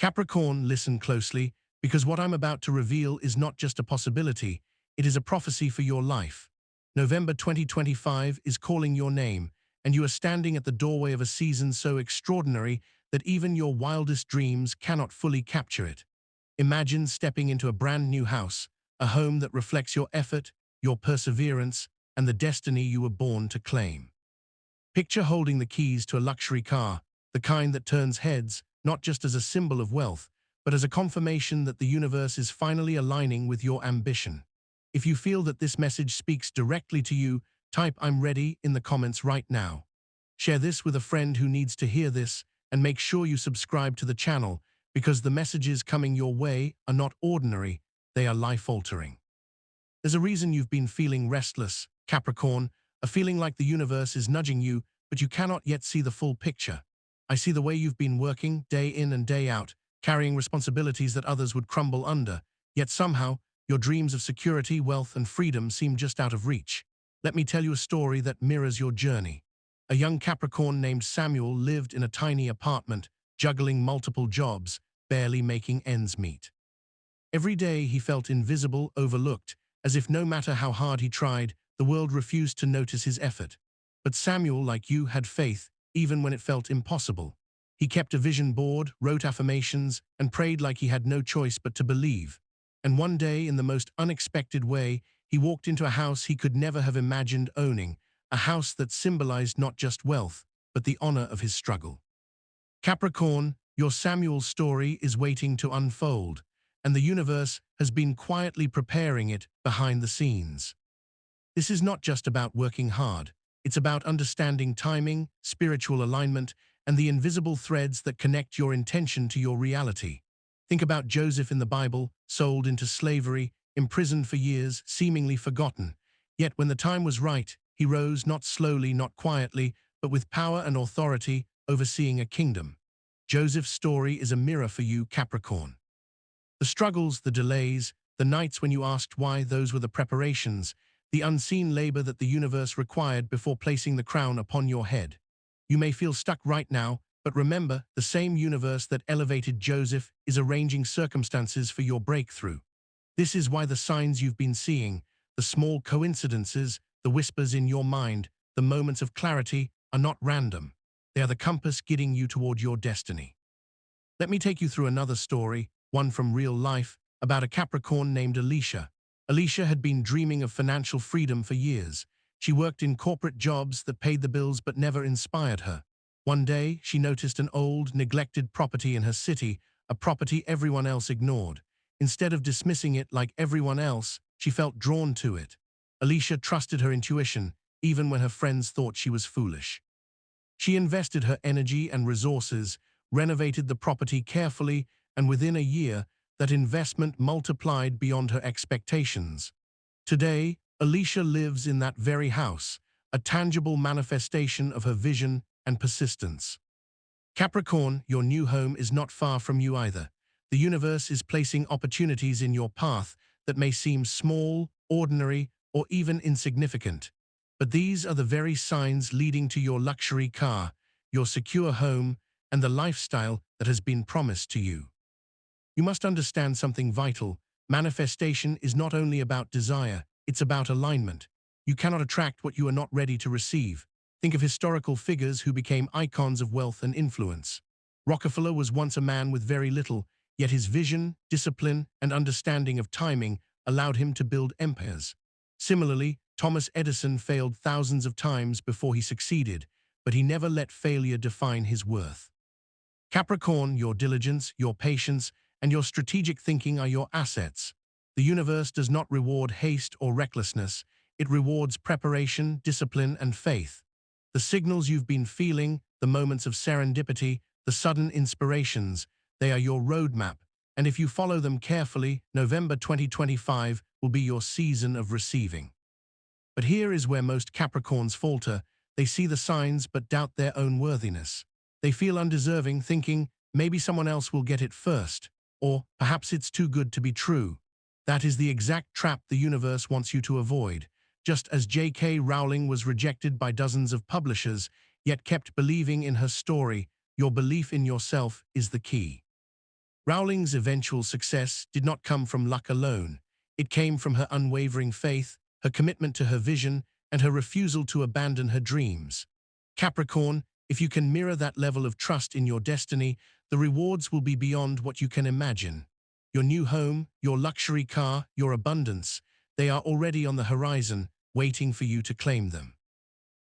Capricorn, listen closely, because what I'm about to reveal is not just a possibility, it is a prophecy for your life. November 2025 is calling your name, and you are standing at the doorway of a season so extraordinary that even your wildest dreams cannot fully capture it. Imagine stepping into a brand new house, a home that reflects your effort, your perseverance, and the destiny you were born to claim. Picture holding the keys to a luxury car, the kind that turns heads, not just as a symbol of wealth, but as a confirmation that the universe is finally aligning with your ambition. If you feel that this message speaks directly to you, type "I'm ready" in the comments right now. Share this with a friend who needs to hear this, and make sure you subscribe to the channel, because the messages coming your way are not ordinary, they are life-altering. There's a reason you've been feeling restless, Capricorn, a feeling like the universe is nudging you, but you cannot yet see the full picture. I see the way you've been working, day in and day out, carrying responsibilities that others would crumble under, yet somehow, your dreams of security, wealth, and freedom seem just out of reach. Let me tell you a story that mirrors your journey. A young Capricorn named Samuel lived in a tiny apartment, juggling multiple jobs, barely making ends meet. Every day he felt invisible, overlooked, as if no matter how hard he tried, the world refused to notice his effort. But Samuel, like you, had faith, even when it felt impossible. He kept a vision board, wrote affirmations, and prayed like he had no choice but to believe. And one day, in the most unexpected way, he walked into a house he could never have imagined owning, a house that symbolized not just wealth, but the honor of his struggle. Capricorn, your Samuel's story is waiting to unfold, and the universe has been quietly preparing it behind the scenes. This is not just about working hard, it's about understanding timing, spiritual alignment, and the invisible threads that connect your intention to your reality. Think about Joseph in the Bible, sold into slavery, imprisoned for years, seemingly forgotten. Yet when the time was right, he rose not slowly, not quietly, but with power and authority, overseeing a kingdom. Joseph's story is a mirror for you, Capricorn. The struggles, the delays, the nights when you asked why, those were the preparations, the unseen labor that the universe required before placing the crown upon your head. You may feel stuck right now, but remember, the same universe that elevated Joseph is arranging circumstances for your breakthrough. This is why the signs you've been seeing, the small coincidences, the whispers in your mind, the moments of clarity, are not random. They are the compass guiding you toward your destiny. Let me take you through another story, one from real life, about a Capricorn named Alicia. Alicia had been dreaming of financial freedom for years. She worked in corporate jobs that paid the bills but never inspired her. One day, she noticed an old, neglected property in her city, a property everyone else ignored. Instead of dismissing it like everyone else, she felt drawn to it. Alicia trusted her intuition, even when her friends thought she was foolish. She invested her energy and resources, renovated the property carefully, and within a year, that investment multiplied beyond her expectations. Today, Alicia lives in that very house, a tangible manifestation of her vision and persistence. Capricorn, your new home is not far from you either. The universe is placing opportunities in your path that may seem small, ordinary, or even insignificant. But these are the very signs leading to your luxury car, your secure home, and the lifestyle that has been promised to you. You must understand something vital. Manifestation is not only about desire, it's about alignment. You cannot attract what you are not ready to receive. Think of historical figures who became icons of wealth and influence. Rockefeller was once a man with very little, yet his vision, discipline, and understanding of timing allowed him to build empires. Similarly, Thomas Edison failed thousands of times before he succeeded, but he never let failure define his worth. Capricorn, your diligence, your patience, and your strategic thinking are your assets. The universe does not reward haste or recklessness. It rewards preparation, discipline, and faith. The signals you've been feeling, the moments of serendipity, the sudden inspirations, they are your roadmap, and if you follow them carefully, November 2025 will be your season of receiving. But here is where most Capricorns falter. They see the signs but doubt their own worthiness. They feel undeserving, thinking, maybe someone else will get it first, or perhaps it's too good to be true. That is the exact trap the universe wants you to avoid. Just as J.K. Rowling was rejected by dozens of publishers, yet kept believing in her story, your belief in yourself is the key. Rowling's eventual success did not come from luck alone. It came from her unwavering faith, her commitment to her vision, and her refusal to abandon her dreams. Capricorn, if you can mirror that level of trust in your destiny, the rewards will be beyond what you can imagine. Your new home, your luxury car, your abundance, they are already on the horizon, waiting for you to claim them.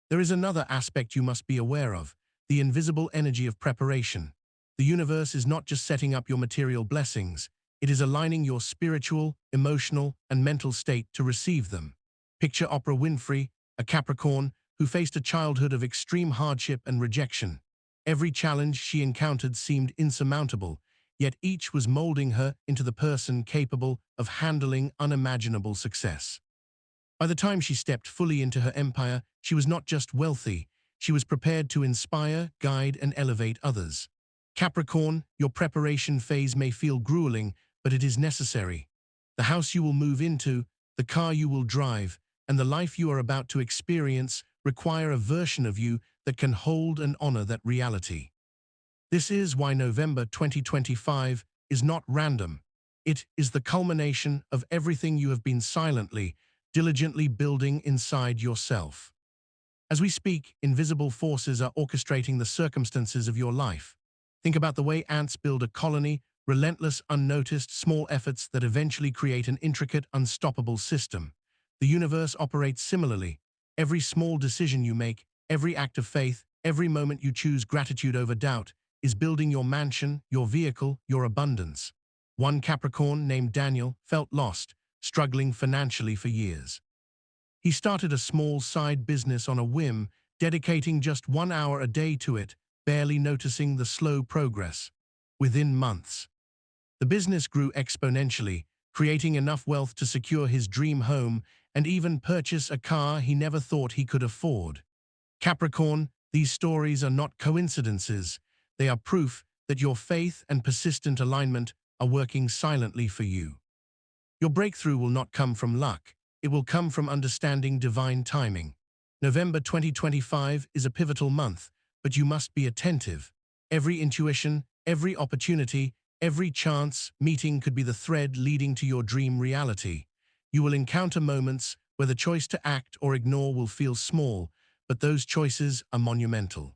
There is another aspect you must be aware of, the invisible energy of preparation. The universe is not just setting up your material blessings, it is aligning your spiritual, emotional, and mental state to receive them. Picture Oprah Winfrey, a Capricorn, who faced a childhood of extreme hardship and rejection. Every challenge she encountered seemed insurmountable, yet each was molding her into the person capable of handling unimaginable success. By the time she stepped fully into her empire, she was not just wealthy, she was prepared to inspire, guide, and elevate others. Capricorn, your preparation phase may feel grueling, but it is necessary. The house you will move into, the car you will drive, and the life you are about to experience require a version of you that can hold and honor that reality. This is why November 2025 is not random. It is the culmination of everything you have been silently, diligently building inside yourself. As we speak, invisible forces are orchestrating the circumstances of your life. Think about the way ants build a colony, relentless, unnoticed, small efforts that eventually create an intricate, unstoppable system. The universe operates similarly. Every small decision you make, every act of faith, every moment you choose gratitude over doubt, is building your mansion, your vehicle, your abundance. One Capricorn named Daniel felt lost, struggling financially for years. He started a small side business on a whim, dedicating just 1 hour a day to it, barely noticing the slow progress. Within months, the business grew exponentially, creating enough wealth to secure his dream home and even purchase a car he never thought he could afford. Capricorn, these stories are not coincidences. They are proof that your faith and persistent alignment are working silently for you. Your breakthrough will not come from luck. It will come from understanding divine timing. November 2025 is a pivotal month, but you must be attentive. Every intuition, every opportunity, every chance meeting could be the thread leading to your dream reality. You will encounter moments where the choice to act or ignore will feel small, but those choices are monumental.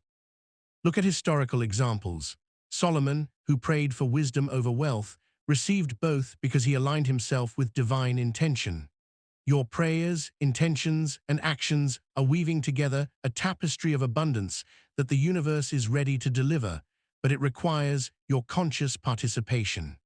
Look at historical examples. Solomon, who prayed for wisdom over wealth, received both because he aligned himself with divine intention. Your prayers, intentions, and actions are weaving together a tapestry of abundance that the universe is ready to deliver, but it requires your conscious participation.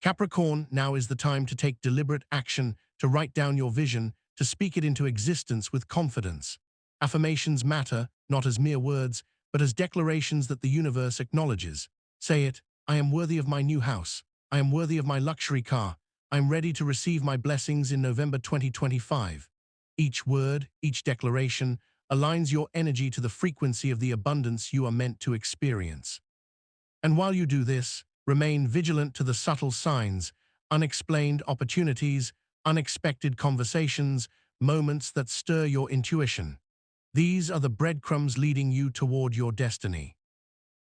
Capricorn, now is the time to take deliberate action, to write down your vision, to speak it into existence with confidence. Affirmations matter, not as mere words, but as declarations that the universe acknowledges. Say it, I am worthy of my new house. I am worthy of my luxury car. I am ready to receive my blessings in November 2025. Each word, each declaration, aligns your energy to the frequency of the abundance you are meant to experience. And while you do this, remain vigilant to the subtle signs, unexplained opportunities, unexpected conversations, moments that stir your intuition. These are the breadcrumbs leading you toward your destiny.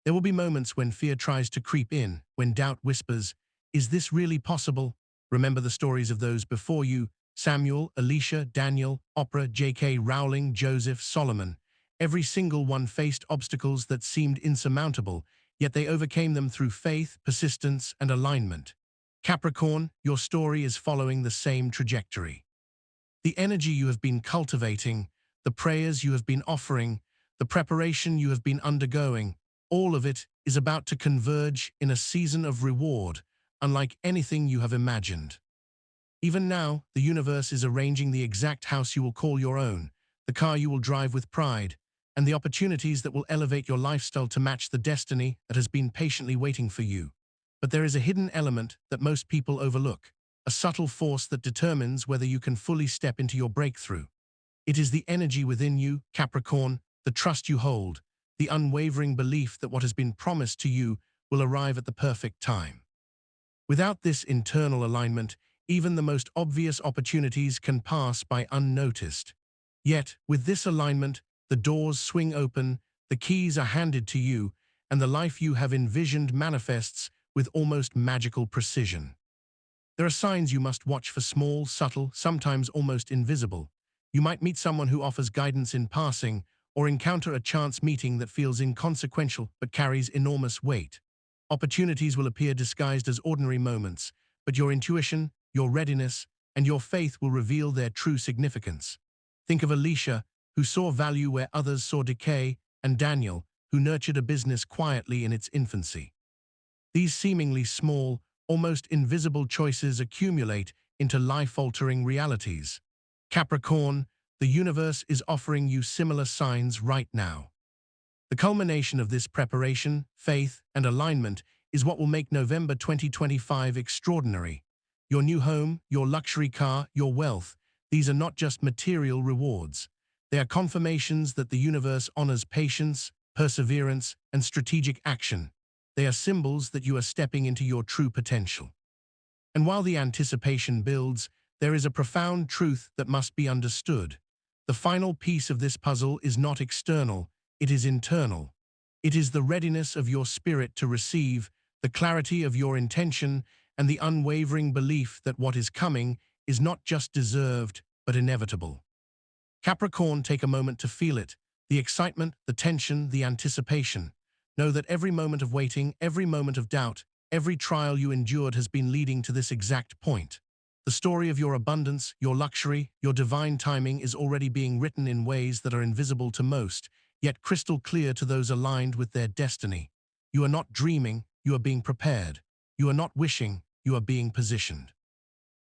There will be moments when fear tries to creep in, when doubt whispers, "Is this really possible?" Remember the stories of those before you: Samuel, Elisha, Daniel, Oprah, J.K. Rowling, Joseph, Solomon. Every single one faced obstacles that seemed insurmountable, yet they overcame them through faith, persistence, and alignment. Capricorn, your story is following the same trajectory. The energy you have been cultivating, the prayers you have been offering, the preparation you have been undergoing, all of it is about to converge in a season of reward, unlike anything you have imagined. Even now, the universe is arranging the exact house you will call your own, the car you will drive with pride, and the opportunities that will elevate your lifestyle to match the destiny that has been patiently waiting for you. But there is a hidden element that most people overlook, a subtle force that determines whether you can fully step into your breakthrough. It is the energy within you, Capricorn, the trust you hold, the unwavering belief that what has been promised to you will arrive at the perfect time. Without this internal alignment, even the most obvious opportunities can pass by unnoticed. Yet, with this alignment, the doors swing open, the keys are handed to you, and the life you have envisioned manifests with almost magical precision. There are signs you must watch for: small, subtle, sometimes almost invisible. You might meet someone who offers guidance in passing, or encounter a chance meeting that feels inconsequential but carries enormous weight. Opportunities will appear disguised as ordinary moments, but your intuition, your readiness, and your faith will reveal their true significance. Think of Alicia, who saw value where others saw decay, and Daniel, who nurtured a business quietly in its infancy. These seemingly small, almost invisible choices accumulate into life-altering realities. Capricorn, the universe is offering you similar signs right now. The culmination of this preparation, faith, and alignment is what will make November 2025 extraordinary. Your new home, your luxury car, your wealth, these are not just material rewards. They are confirmations that the universe honors patience, perseverance, and strategic action. They are symbols that you are stepping into your true potential. And while the anticipation builds, there is a profound truth that must be understood. The final piece of this puzzle is not external, it is internal. It is the readiness of your spirit to receive, the clarity of your intention, and the unwavering belief that what is coming is not just deserved, but inevitable. Capricorn, take a moment to feel it: the excitement, the tension, the anticipation. Know that every moment of waiting, every moment of doubt, every trial you endured has been leading to this exact point. The story of your abundance, your luxury, your divine timing is already being written in ways that are invisible to most, yet crystal clear to those aligned with their destiny. You are not dreaming, you are being prepared. You are not wishing, you are being positioned.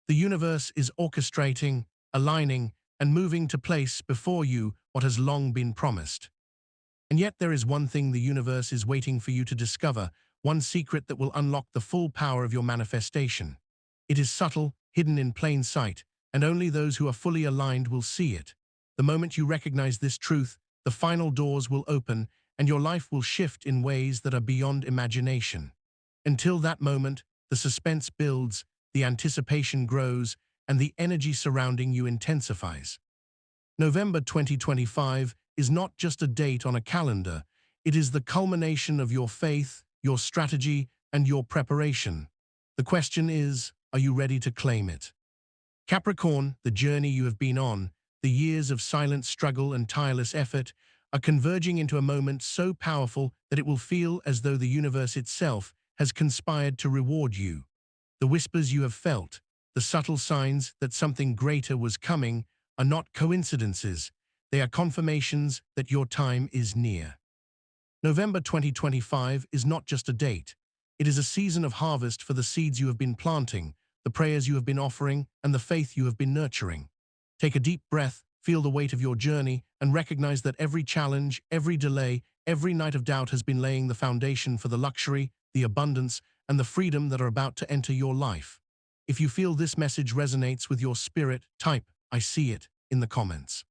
The universe is orchestrating, aligning, and moving to place before you what has long been promised. And yet there is one thing the universe is waiting for you to discover, one secret that will unlock the full power of your manifestation. It is subtle, hidden in plain sight, and only those who are fully aligned will see it. The moment you recognize this truth, the final doors will open, and your life will shift in ways that are beyond imagination. Until that moment, the suspense builds, the anticipation grows, and the energy surrounding you intensifies. November 2025 is not just a date on a calendar, it is the culmination of your faith, your strategy, and your preparation. The question is, are you ready to claim it? Capricorn, the journey you have been on, the years of silent struggle and tireless effort, are converging into a moment so powerful that it will feel as though the universe itself has conspired to reward you. The whispers you have felt, the subtle signs that something greater was coming, are not coincidences. They are confirmations that your time is near. November 2025 is not just a date. It is a season of harvest for the seeds you have been planting, the prayers you have been offering, and the faith you have been nurturing. Take a deep breath, feel the weight of your journey, and recognize that every challenge, every delay, every night of doubt has been laying the foundation for the luxury, the abundance, and the freedom that are about to enter your life. If you feel this message resonates with your spirit, type "I see it" in the comments.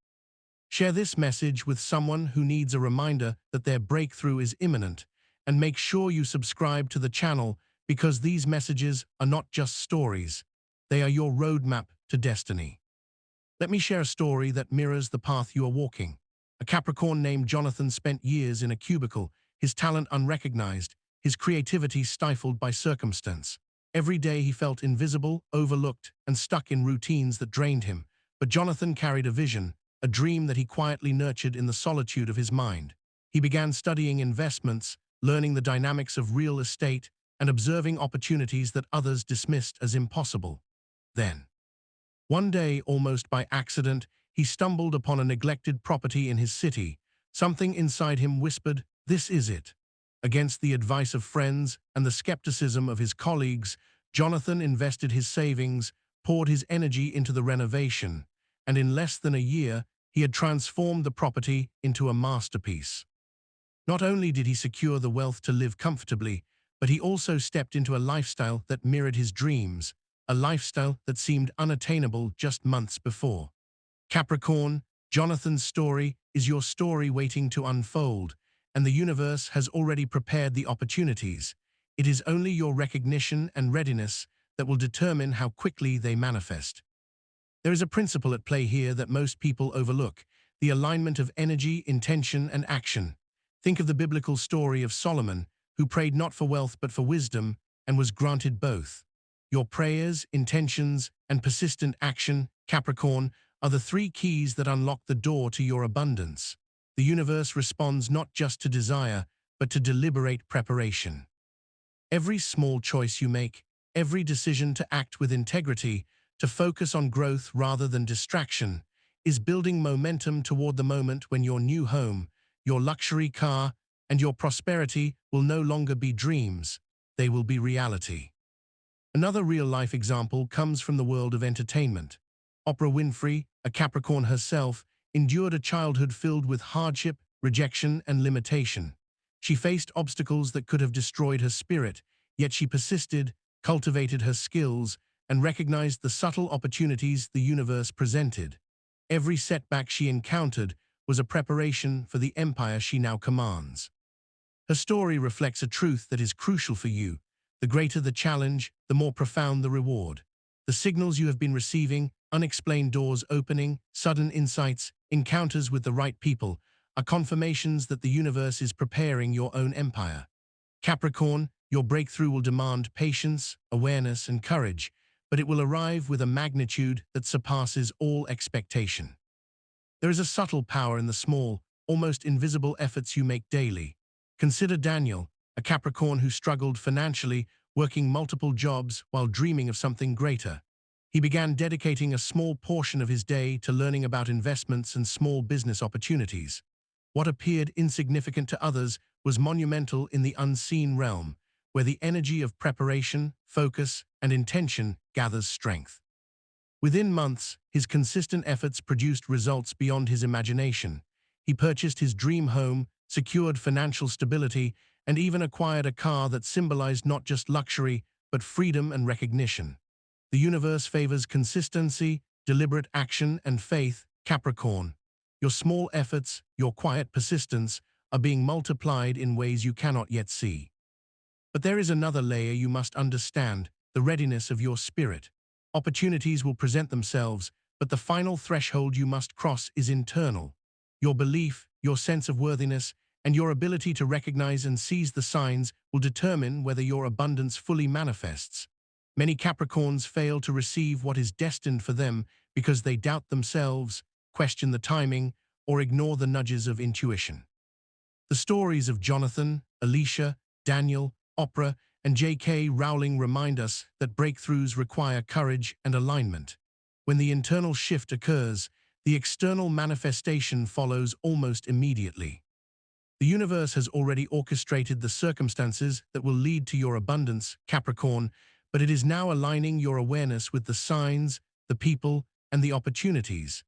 Share this message with someone who needs a reminder that their breakthrough is imminent, and make sure you subscribe to the channel because these messages are not just stories. They are your roadmap to destiny. Let me share a story that mirrors the path you are walking. A Capricorn named Jonathan spent years in a cubicle, his talent unrecognized, his creativity stifled by circumstance. Every day he felt invisible, overlooked, and stuck in routines that drained him. But Jonathan carried a vision, a dream that he quietly nurtured in the solitude of his mind. He began studying investments, learning the dynamics of real estate, and observing opportunities that others dismissed as impossible. Then, one day, almost by accident, he stumbled upon a neglected property in his city. Something inside him whispered, "This is it." Against the advice of friends and the skepticism of his colleagues, Jonathan invested his savings, poured his energy into the renovation, and in less than a year, he had transformed the property into a masterpiece. Not only did he secure the wealth to live comfortably, but he also stepped into a lifestyle that mirrored his dreams, a lifestyle that seemed unattainable just months before. Capricorn, Jonathan's story is your story waiting to unfold, and the universe has already prepared the opportunities. It is only your recognition and readiness that will determine how quickly they manifest. There is a principle at play here that most people overlook: the alignment of energy, intention, and action. Think of the biblical story of Solomon, who prayed not for wealth but for wisdom, and was granted both. Your prayers, intentions, and persistent action, Capricorn, are the three keys that unlock the door to your abundance. The universe responds not just to desire, but to deliberate preparation. Every small choice you make, every decision to act with integrity, to focus on growth rather than distraction, is building momentum toward the moment when your new home, your luxury car, and your prosperity will no longer be dreams, they will be reality. Another real-life example comes from the world of entertainment. Oprah Winfrey, a Capricorn herself, endured a childhood filled with hardship, rejection, and limitation. She faced obstacles that could have destroyed her spirit, yet she persisted, cultivated her skills, and recognized the subtle opportunities the universe presented. Every setback she encountered was a preparation for the empire she now commands. Her story reflects a truth that is crucial for you. The greater the challenge, the more profound the reward. The signals you have been receiving, unexplained doors opening, sudden insights, encounters with the right people, are confirmations that the universe is preparing your own empire. Capricorn, your breakthrough will demand patience, awareness, and courage, but it will arrive with a magnitude that surpasses all expectation. There is a subtle power in the small, almost invisible efforts you make daily. Consider Daniel, a Capricorn who struggled financially, working multiple jobs while dreaming of something greater. He began dedicating a small portion of his day to learning about investments and small business opportunities. What appeared insignificant to others was monumental in the unseen realm, where the energy of preparation, focus, and intention gathers strength. Within months, his consistent efforts produced results beyond his imagination. He purchased his dream home, secured financial stability, and even acquired a car that symbolized not just luxury, but freedom and recognition. The universe favors consistency, deliberate action, and faith, Capricorn. Your small efforts, your quiet persistence, are being multiplied in ways you cannot yet see. But there is another layer you must understand, the readiness of your spirit. Opportunities will present themselves, but the final threshold you must cross is internal. Your belief, your sense of worthiness, and your ability to recognize and seize the signs will determine whether your abundance fully manifests. Many Capricorns fail to receive what is destined for them because they doubt themselves, question the timing, or ignore the nudges of intuition. The stories of Jonathan, Alicia, Daniel, Oprah, and J.K. Rowling remind us that breakthroughs require courage and alignment. When the internal shift occurs, the external manifestation follows almost immediately. The universe has already orchestrated the circumstances that will lead to your abundance, Capricorn, but it is now aligning your awareness with the signs, the people, and the opportunities.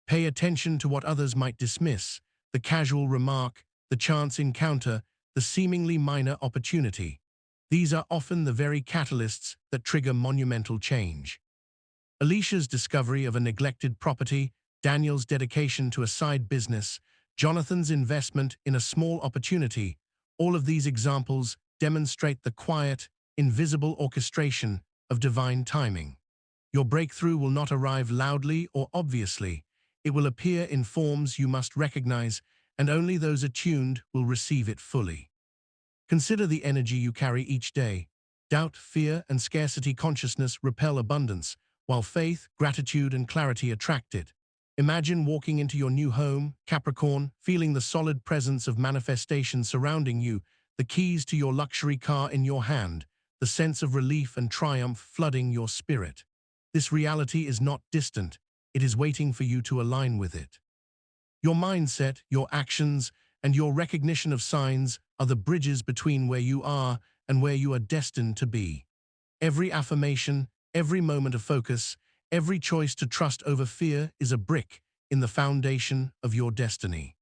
Pay attention to what others might dismiss, the casual remark, the chance encounter, the seemingly minor opportunity. These are often the very catalysts that trigger monumental change. Alicia's discovery of a neglected property, Daniel's dedication to a side business, Jonathan's investment in a small opportunity, all of these examples demonstrate the quiet, invisible orchestration of divine timing. Your breakthrough will not arrive loudly or obviously. It will appear in forms you must recognize, and only those attuned will receive it fully. Consider the energy you carry each day. Doubt, fear, and scarcity consciousness repel abundance, while faith, gratitude, and clarity attract it. Imagine walking into your new home, Capricorn, feeling the solid presence of manifestation surrounding you, the keys to your luxury car in your hand, the sense of relief and triumph flooding your spirit. This reality is not distant, it is waiting for you to align with it. Your mindset, your actions, and your recognition of signs are the bridges between where you are and where you are destined to be. Every affirmation, every moment of focus, every choice to trust over fear is a brick in the foundation of your destiny.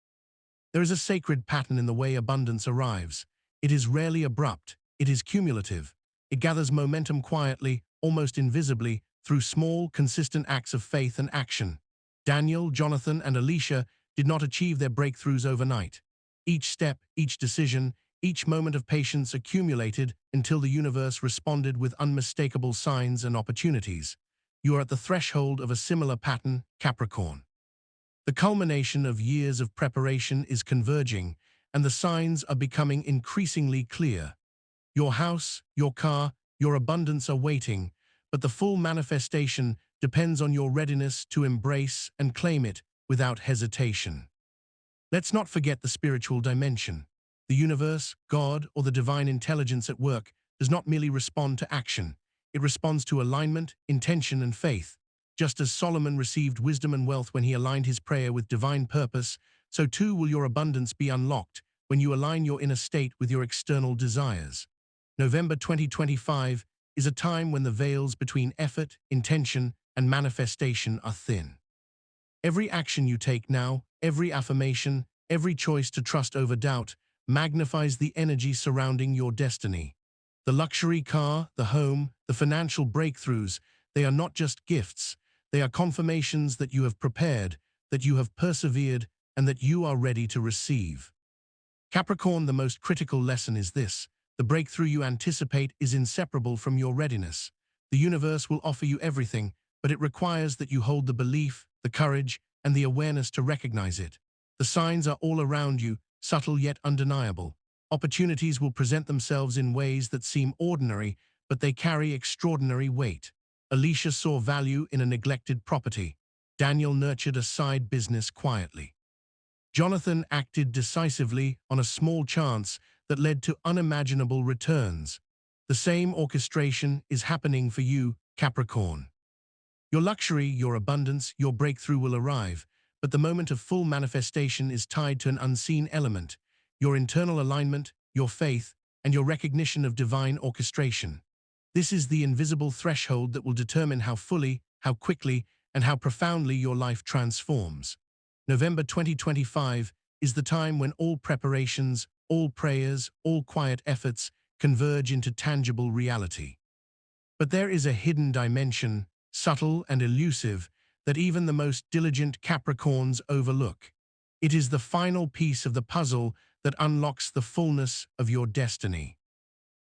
There is a sacred pattern in the way abundance arrives. It is rarely abrupt, it is cumulative. It gathers momentum quietly, almost invisibly, through small, consistent acts of faith and action. Daniel, Jonathan, and Alicia did not achieve their breakthroughs overnight. Each step, each decision, each moment of patience accumulated until the universe responded with unmistakable signs and opportunities. You are at the threshold of a similar pattern, Capricorn. The culmination of years of preparation is converging, and the signs are becoming increasingly clear. Your house, your car, your abundance are waiting, but the full manifestation depends on your readiness to embrace and claim it without hesitation. Let's not forget the spiritual dimension. The universe, God, or the divine intelligence at work does not merely respond to action. It responds to alignment, intention, and faith. Just as Solomon received wisdom and wealth when he aligned his prayer with divine purpose, so too will your abundance be unlocked when you align your inner state with your external desires. November 2025 is a time when the veils between effort, intention, and manifestation are thin. Every action you take now, every affirmation, every choice to trust over doubt, magnifies the energy surrounding your destiny. The luxury car, the home, the financial breakthroughs, they are not just gifts. They are confirmations that you have prepared, that you have persevered, and that you are ready to receive. Capricorn, the most critical lesson is this: the breakthrough you anticipate is inseparable from your readiness. The universe will offer you everything, but it requires that you hold the belief, the courage, and the awareness to recognize it. The signs are all around you, subtle yet undeniable. Opportunities will present themselves in ways that seem ordinary, but they carry extraordinary weight. Alicia saw value in a neglected property. Daniel nurtured a side business quietly. Jonathan acted decisively on a small chance that led to unimaginable returns. The same orchestration is happening for you, Capricorn. Your luxury, your abundance, your breakthrough will arrive, but the moment of full manifestation is tied to an unseen element: your internal alignment, your faith, and your recognition of divine orchestration. This is the invisible threshold that will determine how fully, how quickly, and how profoundly your life transforms. November 2025 is the time when all preparations, all prayers, all quiet efforts converge into tangible reality. But there is a hidden dimension, subtle and elusive, that even the most diligent Capricorns overlook. It is the final piece of the puzzle that unlocks the fullness of your destiny.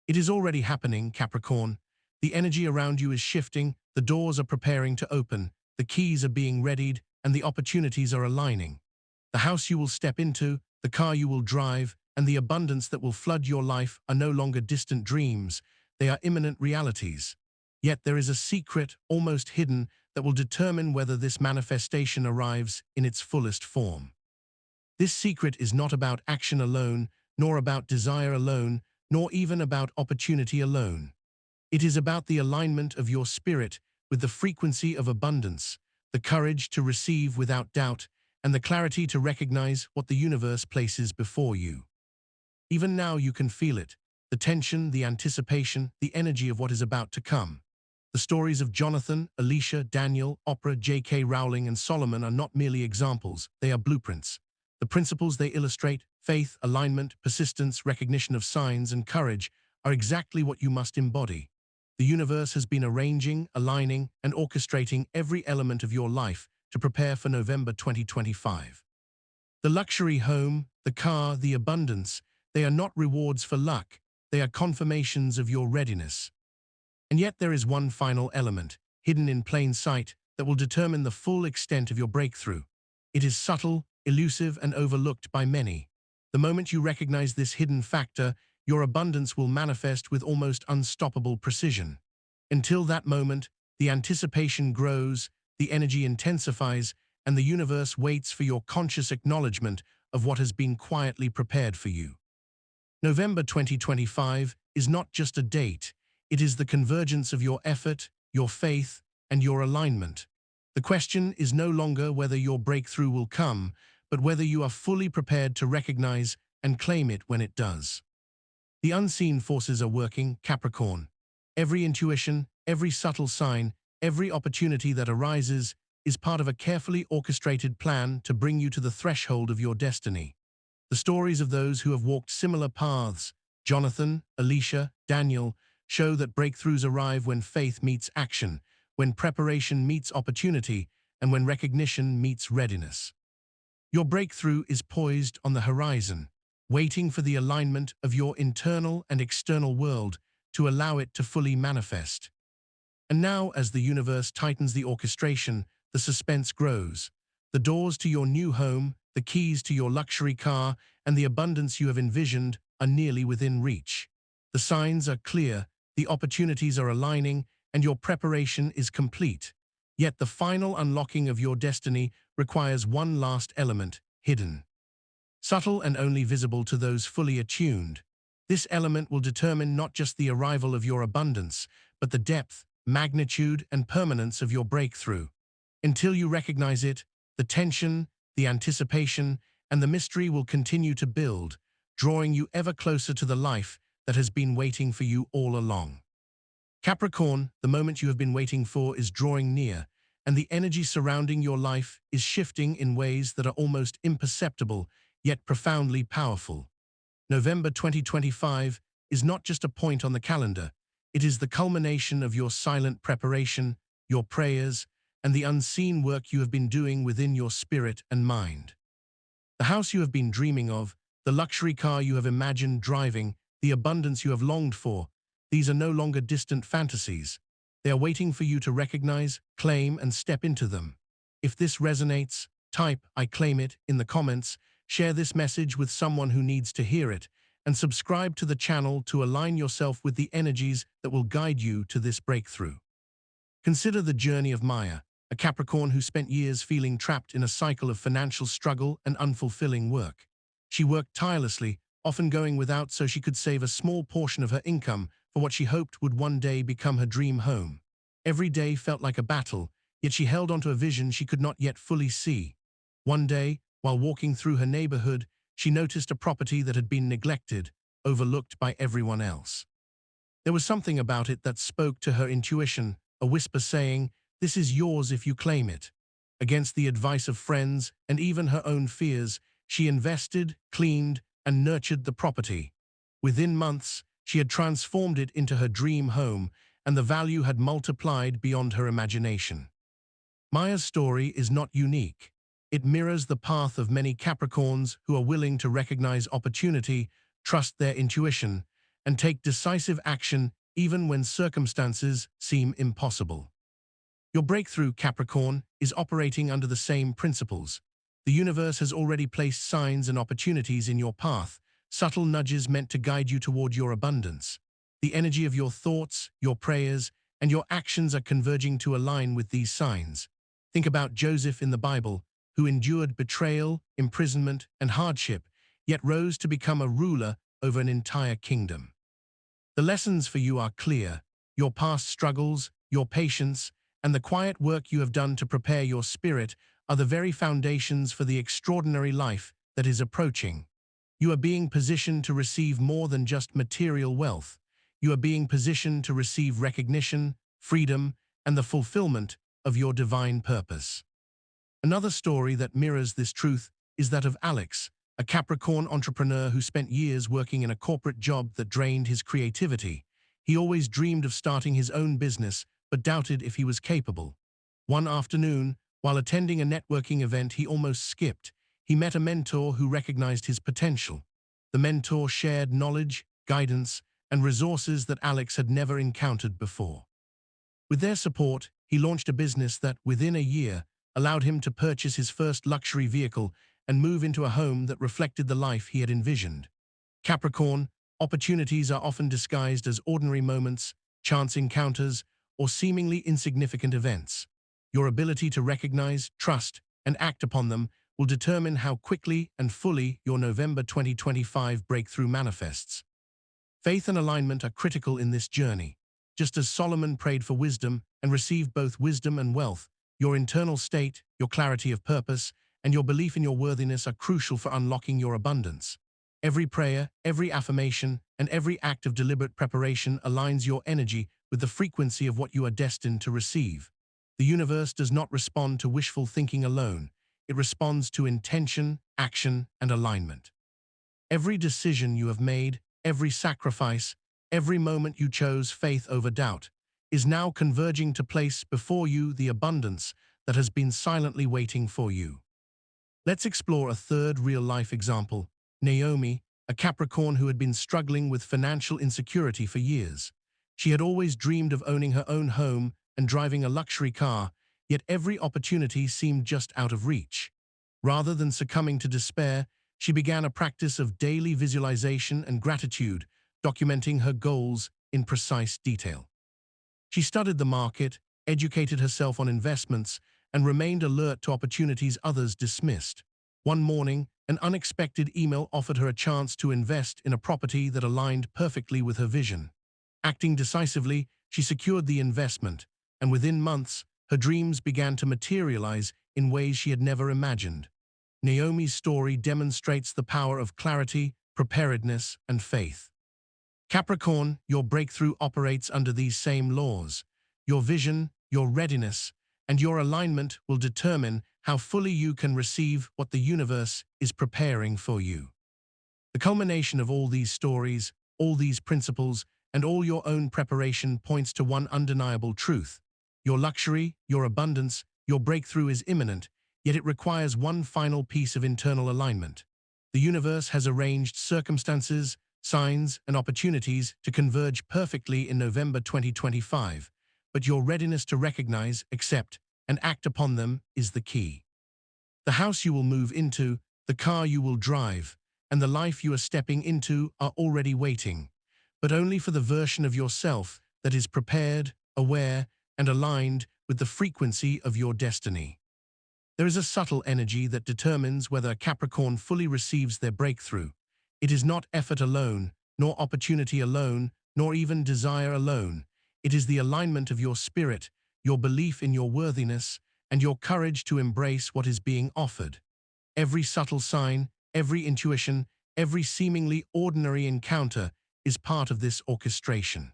It is already happening, Capricorn. The energy around you is shifting, the doors are preparing to open, the keys are being readied, and the opportunities are aligning. The house you will step into, the car you will drive, and the abundance that will flood your life are no longer distant dreams, they are imminent realities. Yet there is a secret, almost hidden, that will determine whether this manifestation arrives in its fullest form. This secret is not about action alone, nor about desire alone, nor even about opportunity alone. It is about the alignment of your spirit with the frequency of abundance, the courage to receive without doubt, and the clarity to recognize what the universe places before you. Even now you can feel it, the tension, the anticipation, the energy of what is about to come. The stories of Jonathan, Alicia, Daniel, Oprah, J.K. Rowling, and Solomon are not merely examples, they are blueprints. The principles they illustrate, faith, alignment, persistence, recognition of signs, and courage, are exactly what you must embody. The universe has been arranging, aligning, and orchestrating every element of your life to prepare for November 2025. The luxury home, the car, the abundance, they are not rewards for luck, they are confirmations of your readiness. And yet there is one final element, hidden in plain sight, that will determine the full extent of your breakthrough. It is subtle, elusive, and overlooked by many. The moment you recognize this hidden factor, your abundance will manifest with almost unstoppable precision. Until that moment, the anticipation grows, the energy intensifies, and the universe waits for your conscious acknowledgement of what has been quietly prepared for you. November 2025 is not just a date, it is the convergence of your effort, your faith, and your alignment. The question is no longer whether your breakthrough will come, but whether you are fully prepared to recognize and claim it when it does. The unseen forces are working, Capricorn. Every intuition, every subtle sign, every opportunity that arises is part of a carefully orchestrated plan to bring you to the threshold of your destiny. The stories of those who have walked similar paths, Jonathan, Alicia, Daniel, show that breakthroughs arrive when faith meets action, when preparation meets opportunity, and when recognition meets readiness. Your breakthrough is poised on the horizon, waiting for the alignment of your internal and external world to allow it to fully manifest. And now, as the universe tightens the orchestration, the suspense grows. The doors to your new home, the keys to your luxury car, and the abundance you have envisioned are nearly within reach. The signs are clear, the opportunities are aligning, and your preparation is complete. Yet the final unlocking of your destiny requires one last element, hidden. Subtle and only visible to those fully attuned. This element will determine not just the arrival of your abundance, but the depth, magnitude, and permanence of your breakthrough. Until you recognize it, the tension, the anticipation, and the mystery will continue to build, drawing you ever closer to the life that has been waiting for you all along. Capricorn, the moment you have been waiting for is drawing near, and the energy surrounding your life is shifting in ways that are almost imperceptible, yet profoundly powerful. November 2025 is not just a point on the calendar, it is the culmination of your silent preparation, your prayers, and the unseen work you have been doing within your spirit and mind. The house you have been dreaming of, the luxury car you have imagined driving, the abundance you have longed for, these are no longer distant fantasies. They are waiting for you to recognize, claim, and step into them. If this resonates, type "I claim it" in the comments, share this message with someone who needs to hear it, and subscribe to the channel to align yourself with the energies that will guide you to this breakthrough. Consider the journey of Maya, a Capricorn who spent years feeling trapped in a cycle of financial struggle and unfulfilling work. She worked tirelessly, often going without so she could save a small portion of her income for what she hoped would one day become her dream home. Every day felt like a battle, yet she held onto a vision she could not yet fully see. One day, while walking through her neighborhood, she noticed a property that had been neglected, overlooked by everyone else. There was something about it that spoke to her intuition, a whisper saying, "This is yours if you claim it." Against the advice of friends and even her own fears, she invested, cleaned, and nurtured the property. Within months, she had transformed it into her dream home, and the value had multiplied beyond her imagination. Maya's story is not unique. It mirrors the path of many Capricorns who are willing to recognize opportunity, trust their intuition, and take decisive action even when circumstances seem impossible. Your breakthrough, Capricorn, is operating under the same principles. The universe has already placed signs and opportunities in your path, subtle nudges meant to guide you toward your abundance. The energy of your thoughts, your prayers, and your actions are converging to align with these signs. Think about Joseph in the Bible, who endured betrayal, imprisonment, and hardship, yet rose to become a ruler over an entire kingdom. The lessons for you are clear: your past struggles, your patience, and the quiet work you have done to prepare your spirit are the very foundations for the extraordinary life that is approaching. You are being positioned to receive more than just material wealth. You are being positioned to receive recognition, freedom, and the fulfillment of your divine purpose. Another story that mirrors this truth is that of Alex, a Capricorn entrepreneur who spent years working in a corporate job that drained his creativity. He always dreamed of starting his own business, but doubted if he was capable. One afternoon, while attending a networking event he almost skipped, he met a mentor who recognized his potential. The mentor shared knowledge, guidance, and resources that Alex had never encountered before. With their support, he launched a business that, within a year, allowed him to purchase his first luxury vehicle and move into a home that reflected the life he had envisioned. Capricorn, opportunities are often disguised as ordinary moments, chance encounters, or seemingly insignificant events. Your ability to recognize, trust, and act upon them will determine how quickly and fully your November 2025 breakthrough manifests. Faith and alignment are critical in this journey. Just as Solomon prayed for wisdom and received both wisdom and wealth, your internal state, your clarity of purpose, and your belief in your worthiness are crucial for unlocking your abundance. Every prayer, every affirmation, and every act of deliberate preparation aligns your energy with the frequency of what you are destined to receive. The universe does not respond to wishful thinking alone. It responds to intention, action, and alignment. Every decision you have made, every sacrifice, every moment you chose faith over doubt, is now converging to place before you the abundance that has been silently waiting for you. Let's explore a third real-life example, Naomi, a Capricorn who had been struggling with financial insecurity for years. She had always dreamed of owning her own home and driving a luxury car, yet every opportunity seemed just out of reach. Rather than succumbing to despair, she began a practice of daily visualization and gratitude, documenting her goals, in precise detail. She studied the market, educated herself on investments, and remained alert to opportunities others dismissed. One morning, an unexpected email offered her a chance to invest in a property that aligned perfectly with her vision. Acting decisively, she secured the investment, and within months, her dreams began to materialize in ways she had never imagined. Naomi's story demonstrates the power of clarity, preparedness, and faith. Capricorn, your breakthrough operates under these same laws. Your vision, your readiness, and your alignment will determine how fully you can receive what the universe is preparing for you. The culmination of all these stories, all these principles, and all your own preparation points to one undeniable truth. Your luxury, your abundance, your breakthrough is imminent, yet it requires one final piece of internal alignment. The universe has arranged circumstances, signs, and opportunities to converge perfectly in November 2025, but your readiness to recognize, accept, and act upon them is the key. The house you will move into, the car you will drive, and the life you are stepping into are already waiting, but only for the version of yourself that is prepared, aware, and aligned with the frequency of your destiny. There is a subtle energy that determines whether a Capricorn fully receives their breakthrough. It is not effort alone, nor opportunity alone, nor even desire alone. It is the alignment of your spirit, your belief in your worthiness, and your courage to embrace what is being offered. Every subtle sign, every intuition, every seemingly ordinary encounter is part of this orchestration.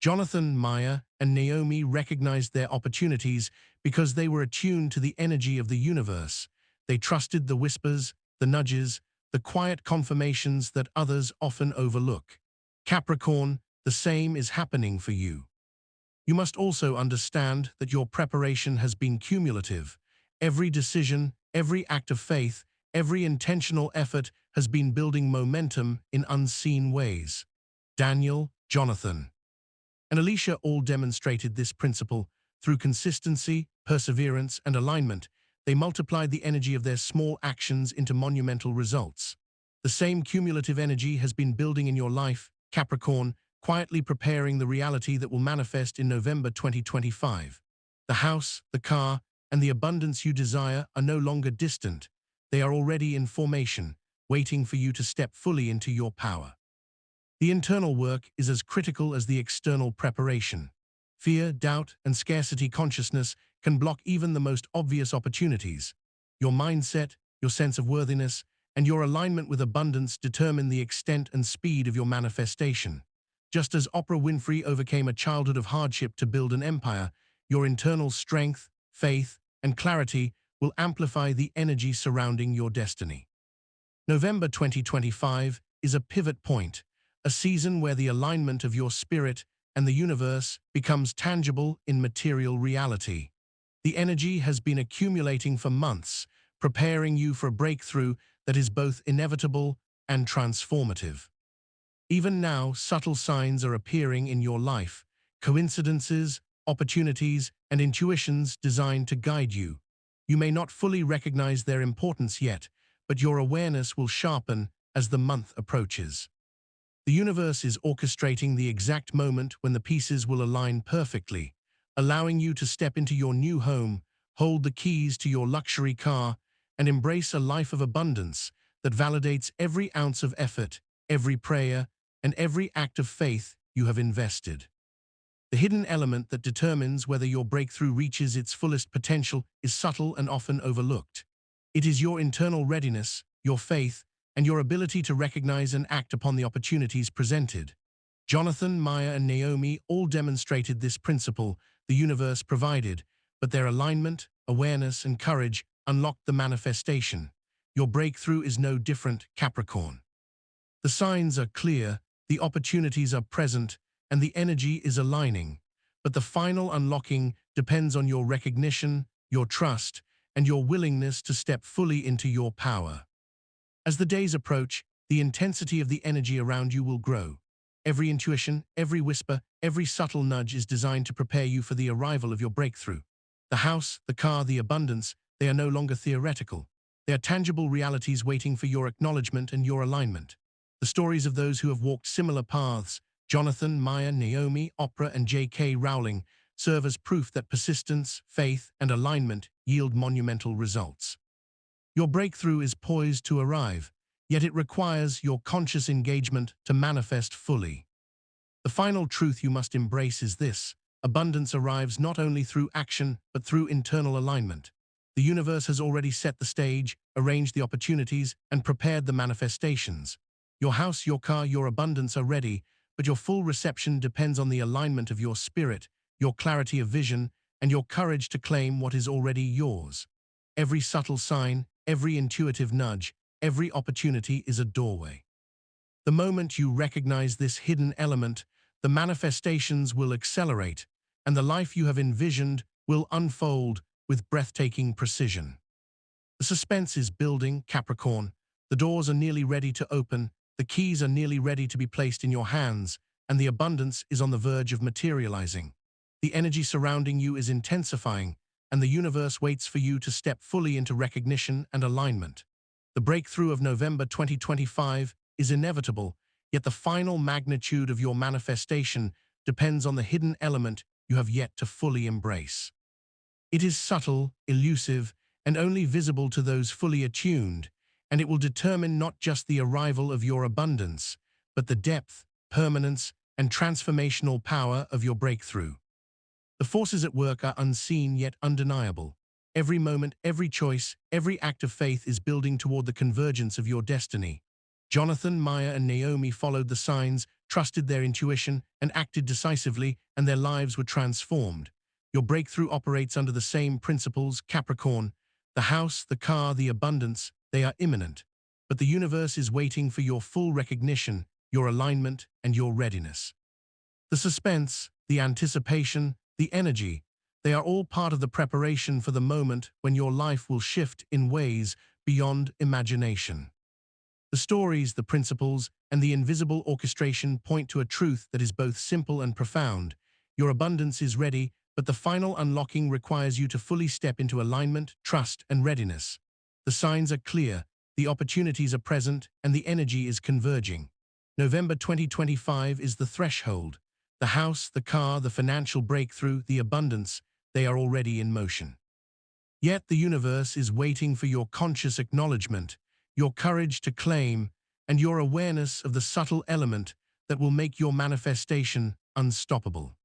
Jonathan, Maya, and Naomi recognized their opportunities because they were attuned to the energy of the universe. They trusted the whispers, the nudges, the quiet confirmations that others often overlook. Capricorn, the same is happening for you. You must also understand that your preparation has been cumulative. Every decision, every act of faith, every intentional effort has been building momentum in unseen ways. Daniel, Jonathan, and Alicia all demonstrated this principle. Through consistency, perseverance, and alignment, they multiplied the energy of their small actions into monumental results. The same cumulative energy has been building in your life, Capricorn, quietly preparing the reality that will manifest in November 2025. The house, the car, and the abundance you desire are no longer distant. They are already in formation, waiting for you to step fully into your power. The internal work is as critical as the external preparation. Fear, doubt, and scarcity consciousness can block even the most obvious opportunities. Your mindset, your sense of worthiness, and your alignment with abundance determine the extent and speed of your manifestation. Just as Oprah Winfrey overcame a childhood of hardship to build an empire, your internal strength, faith, and clarity will amplify the energy surrounding your destiny. November 2025 is a pivot point, a season where the alignment of your spirit and the universe becomes tangible in material reality. The energy has been accumulating for months, preparing you for a breakthrough that is both inevitable and transformative. Even now, subtle signs are appearing in your life, coincidences, opportunities, and intuitions designed to guide you. You may not fully recognize their importance yet, but your awareness will sharpen as the month approaches. The universe is orchestrating the exact moment when the pieces will align perfectly, allowing you to step into your new home, hold the keys to your luxury car, and embrace a life of abundance that validates every ounce of effort, every prayer, and every act of faith you have invested. The hidden element that determines whether your breakthrough reaches its fullest potential is subtle and often overlooked. It is your internal readiness, your faith, and your ability to recognize and act upon the opportunities presented. Jonathan, Maya, and Naomi all demonstrated this principle the universe provided, but their alignment, awareness, and courage unlocked the manifestation. Your breakthrough is no different, Capricorn. The signs are clear, the opportunities are present, and the energy is aligning, but the final unlocking depends on your recognition, your trust, and your willingness to step fully into your power. As the days approach, the intensity of the energy around you will grow. Every intuition, every whisper, every subtle nudge is designed to prepare you for the arrival of your breakthrough. The house, the car, the abundance, they are no longer theoretical. They are tangible realities waiting for your acknowledgement and your alignment. The stories of those who have walked similar paths, Jonathan, Maya, Naomi, Oprah, and J.K. Rowling serve as proof that persistence, faith, and alignment yield monumental results. Your breakthrough is poised to arrive, yet it requires your conscious engagement to manifest fully. The final truth you must embrace is this: abundance arrives not only through action, but through internal alignment. The universe has already set the stage, arranged the opportunities, and prepared the manifestations. Your house, your car, your abundance are ready, but your full reception depends on the alignment of your spirit, your clarity of vision, and your courage to claim what is already yours. Every subtle sign, every intuitive nudge, every opportunity is a doorway. The moment you recognize this hidden element, the manifestations will accelerate, and the life you have envisioned will unfold with breathtaking precision. The suspense is building, Capricorn. The doors are nearly ready to open, the keys are nearly ready to be placed in your hands, and the abundance is on the verge of materializing. The energy surrounding you is intensifying, and the universe waits for you to step fully into recognition and alignment. The breakthrough of November 2025 is inevitable, yet the final magnitude of your manifestation depends on the hidden element you have yet to fully embrace. It is subtle, elusive, and only visible to those fully attuned, and it will determine not just the arrival of your abundance, but the depth, permanence, and transformational power of your breakthrough. The forces at work are unseen yet undeniable. Every moment, every choice, every act of faith is building toward the convergence of your destiny. Jonathan, Maya, and Naomi followed the signs, trusted their intuition, and acted decisively, and their lives were transformed. Your breakthrough operates under the same principles, Capricorn. The house, the car, the abundance, they are imminent. But the universe is waiting for your full recognition, your alignment, and your readiness. The suspense, the anticipation, the energy, they are all part of the preparation for the moment when your life will shift in ways beyond imagination. The stories, the principles, and the invisible orchestration point to a truth that is both simple and profound. Your abundance is ready, but the final unlocking requires you to fully step into alignment, trust, and readiness. The signs are clear, the opportunities are present, and the energy is converging. November 2025 is the threshold. The house, the car, the financial breakthrough, the abundance, they are already in motion. Yet the universe is waiting for your conscious acknowledgement, your courage to claim, and your awareness of the subtle element that will make your manifestation unstoppable.